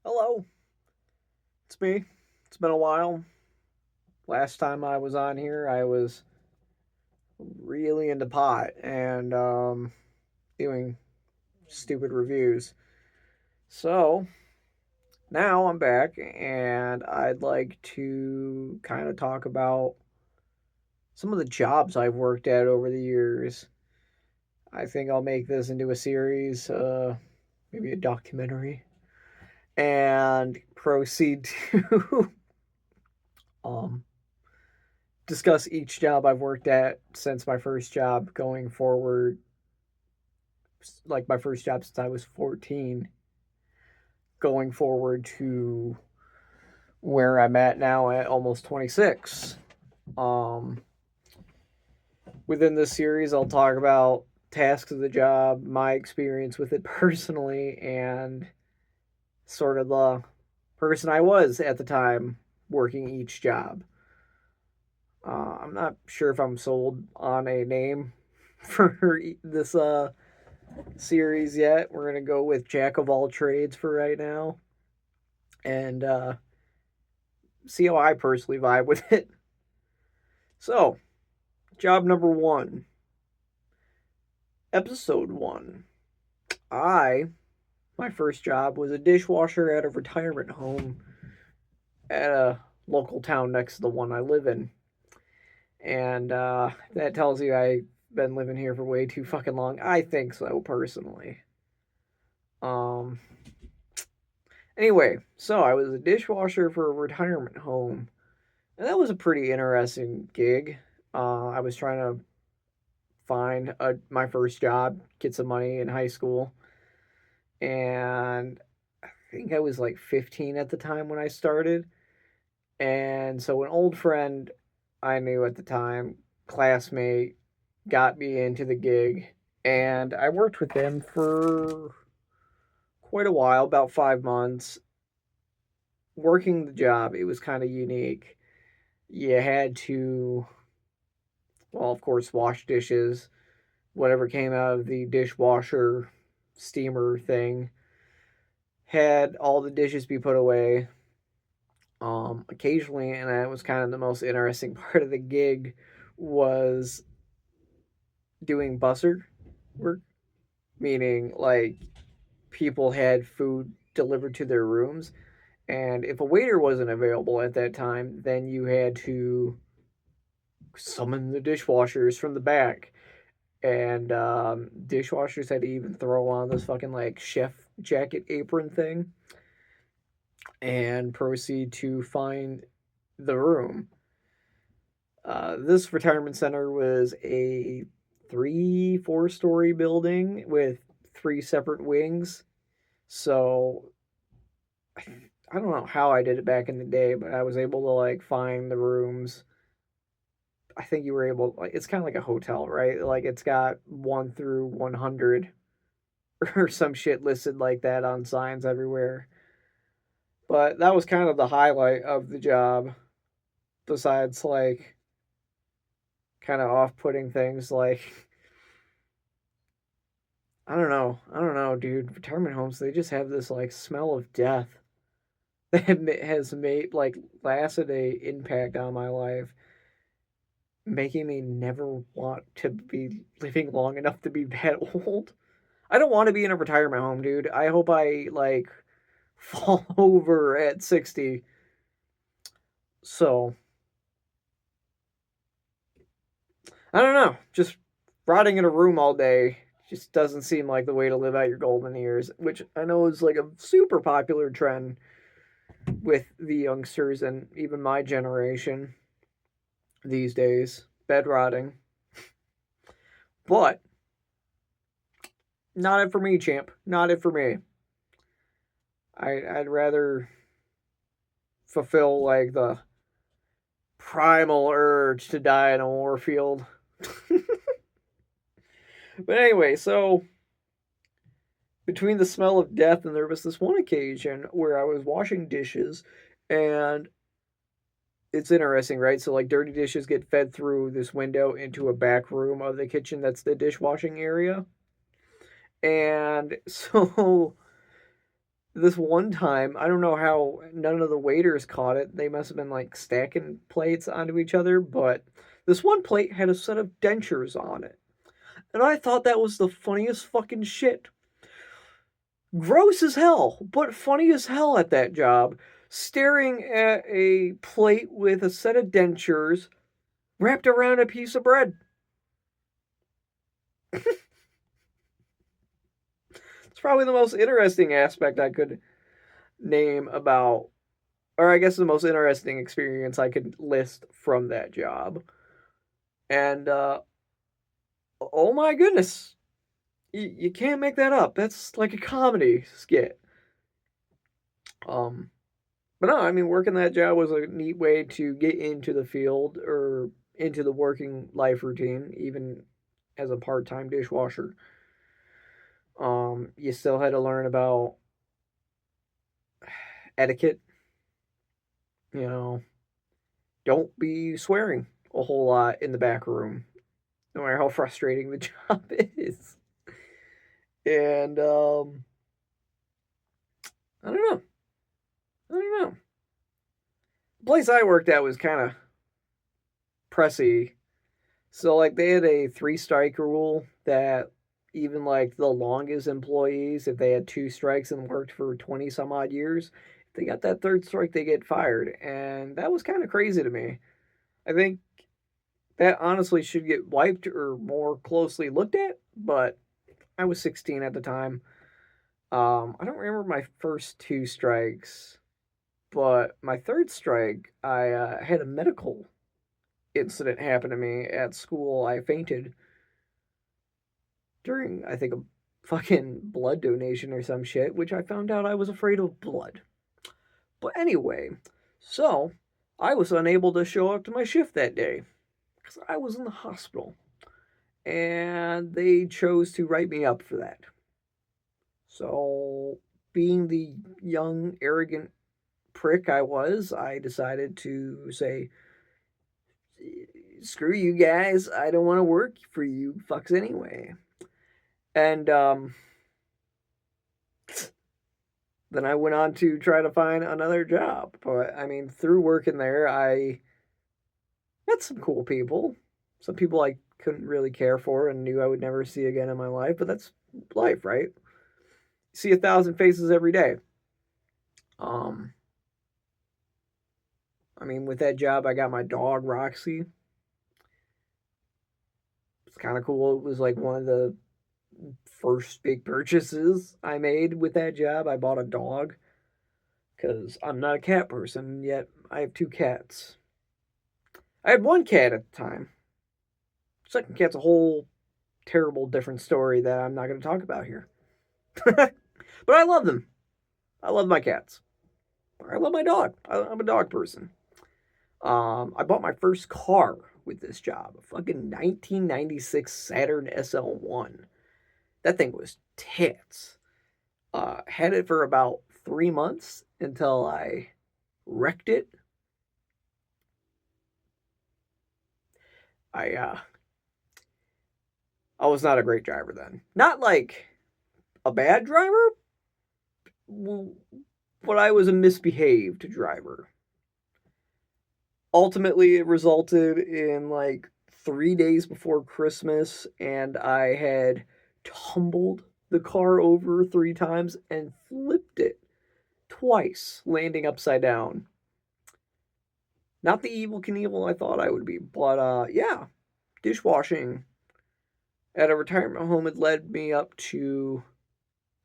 Hello, it's me. It's been a while. Last time I was on here, I was really into pot and doing stupid reviews. So now I'm back and I'd like to kind of talk about some of the jobs I've worked at over the years. I think I'll make this into a series, maybe a documentary, and proceed to um, discuss each job I've worked at since my first job going forward, like my first job since I was 14, going forward to where I'm at now at almost 26. Um, Within this series, I'll talk about tasks of the job, my experience with it personally, and sort of the person I was at the time working each job. I'm not sure if I'm sold on a name for this series yet. We're gonna go with Jack of all trades for right now, and see how I personally vibe with it. So, job number one, episode one. I My first job was a dishwasher at a retirement home at a local town next to the one I live in, and that tells you I've been living here for way too fucking long. I think so personally. Um, Anyway, so I was a dishwasher for a retirement home, and that was a pretty interesting gig. I was trying to find my first job, get some money in high school, and I think I was like 15 at the time when I started. And so an old friend I knew at the time, classmate, got me into the gig, and I worked with them for quite a while, about 5 months. Working the job, it was kind of unique. You had to, well, of course, wash dishes, whatever came out of the dishwasher steamer thing, had all the dishes be put away. Occasionally, and that was kind of the most interesting part of the gig, was doing busser work, meaning like people had food delivered to their rooms, and if a waiter wasn't available at that time, then you had to summon the dishwashers from the back. And dishwashers had to even throw on this fucking like chef jacket apron thing and proceed to find the room. This retirement center was a 4 story building with 3 separate wings. So I don't know how I did it back in the day, but I was able to like find the rooms. I think you were able, like, it's kind of like a hotel, right? Like it's got 1 through 100 or some shit listed like that on signs everywhere. But that was kind of the highlight of the job, besides like kind of off putting things like, I don't know, dude. Retirement homes, they just have this like smell of death that has made like lasted a impact on my life, making me never want to be living long enough to be that old. I don't want to be in a retirement home, dude. I hope I like fall over at 60. So, I don't know. Just rotting in a room all day just doesn't seem like the way to live out your golden years, which I know is like a super popular trend with the youngsters and even my generation these days. Bed rotting. But not it for me, champ. Not it for me. I'd rather fulfill like the primal urge to die in a war field. But anyway, so between the smell of death and there was this one occasion where I was washing dishes, and it's interesting, right? So like dirty dishes get fed through this window into a back room of the kitchen that's the dishwashing area. And so This one time, I don't know how none of the waiters caught it. They must have been like stacking plates onto each other, but this one plate had a set of dentures on it. And I thought that was the funniest fucking shit. Gross as hell, but funny as hell at that job. Staring at a plate with a set of dentures wrapped around a piece of bread. It's probably the most interesting aspect I could name about, or I guess the most interesting experience I could list from that job. And, oh my goodness, you can't make that up. That's like a comedy skit. Um, but no, I mean, working that job was a neat way to get into the field or into the working life routine, even as a part time dishwasher. You still had to learn about etiquette, you know, don't be swearing a whole lot in the back room, no matter how frustrating the job is. And I don't know. I don't know. The place I worked at was kind of pressy. So like they had a 3 strike rule that even like the longest employees, if they had 2 strikes and worked for 20 some odd years, if they got that third strike, they get fired. And that was kind of crazy to me. I think that honestly should get wiped or more closely looked at, but I was 16 at the time. I don't remember my first 2 strikes, but my third strike, I had a medical incident happen to me at school. I fainted during, I think, a fucking blood donation or some shit, which I found out I was afraid of blood. But anyway, so I was unable to show up to my shift that day because I was in the hospital. And they chose to write me up for that. So, being the young, arrogant prick I was, I decided to say, screw you guys, I don't want to work for you fucks anyway. And then I went on to try to find another job. But I mean, through working there, I met some cool people. Some people I couldn't really care for and knew I would never see again in my life. But that's life, right? See 1,000 faces every day. Um, I mean, with that job, I got my dog Roxy. It's kind of cool. It was like one of the first big purchases I made with that job. I bought a dog because I'm not a cat person, yet I have 2 cats. I had 1 cat at the time. Second cat's a whole terrible different story that I'm not going to talk about here. But I love them. I love my cats. I love my dog. I'm a dog person. I bought my first car with this job, a fucking 1996 Saturn SL1. That thing was tits. Had it for about 3 months until I wrecked it. I I was not a great driver then. Not like a bad driver, but I was a misbehaved driver. Ultimately, it resulted in like 3 days before Christmas, and I had tumbled the car over 3 times and flipped it twice, landing upside down. Not the evil Knievel I thought I would be, but yeah, dishwashing at a retirement home had led me up to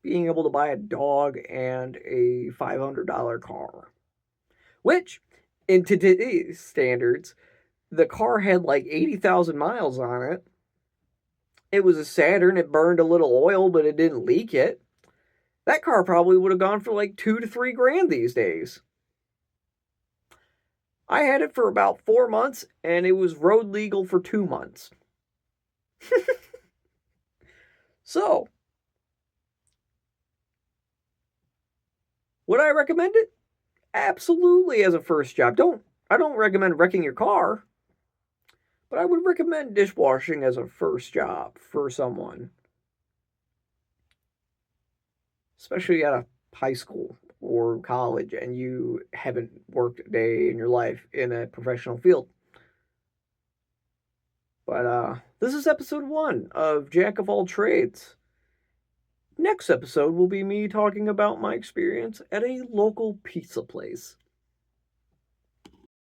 being able to buy a dog and a $500 car, which, in today's standards, the car had like 80,000 miles on it. It was a Saturn. It burned a little oil, but it didn't leak it. That car probably would have gone for like 2 to 3 grand these days. I had it for about 4 months, and it was road legal for 2 months. So, would I recommend it? Absolutely, as a first job. I don't recommend wrecking your car, but I would recommend dishwashing as a first job for someone, especially at a high school or college and you haven't worked a day in your life in a professional field. But this is episode 1 of Jack of All Trades. Next episode will be me talking about my experience at a local pizza place.